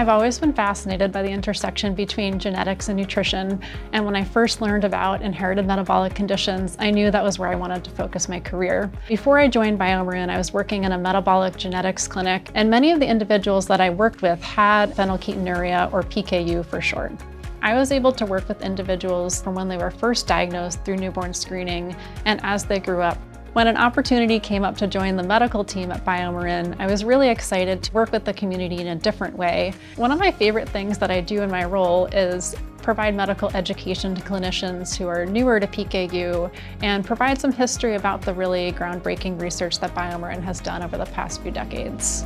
I've always been fascinated by the intersection between genetics and nutrition, and when I first learned about inherited metabolic conditions, I knew that was where I wanted to focus my career. Before I joined BioMarin, I was working in a metabolic genetics clinic, and many of the individuals that I worked with had phenylketonuria, or PKU for short. I was able to work with individuals from when they were first diagnosed through newborn screening and as they grew up. When an opportunity came up to join the medical team at BioMarin, I was really excited to work with the community in a different way. One of my favorite things that I do in my role is provide medical education to clinicians who are newer to PKU and provide some history about the really groundbreaking research that BioMarin has done over the past few decades.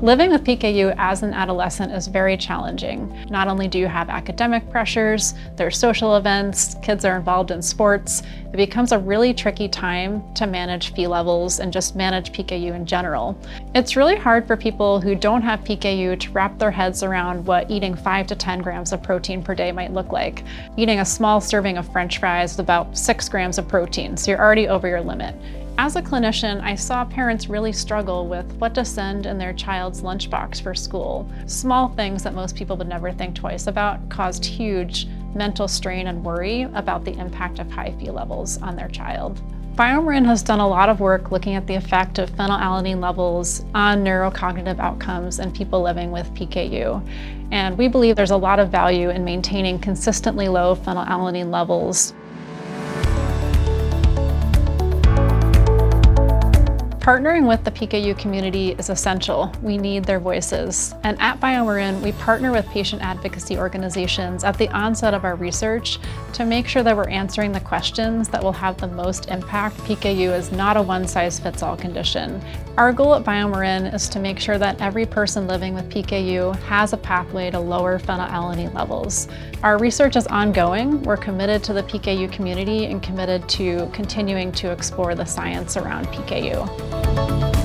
Living with PKU as an adolescent is very challenging. Not only do you have academic pressures, there's social events, kids are involved in sports. It becomes a really tricky time to manage Phe levels and just manage PKU in general. It's really hard for people who don't have PKU to wrap their heads around what eating 5 to 10 grams of protein per day might look like. Eating a small serving of French fries is about 6 grams of protein, so you're already over your limit. As a clinician, I saw parents really struggle with what to send in their child's lunchbox for school. Small things that most people would never think twice about caused huge mental strain and worry about the impact of high Phe levels on their child. BioMarin has done a lot of work looking at the effect of phenylalanine levels on neurocognitive outcomes in people living with PKU. And we believe there's a lot of value in maintaining consistently low phenylalanine levels. Partnering with the PKU community is essential. We need their voices. And at BioMarin, we partner with patient advocacy organizations at the onset of our research to make sure that we're answering the questions that will have the most impact. PKU is not a one-size-fits-all condition. Our goal at BioMarin is to make sure that every person living with PKU has a pathway to lower phenylalanine levels. Our research is ongoing. We're committed to the PKU community and committed to continuing to explore the science around PKU.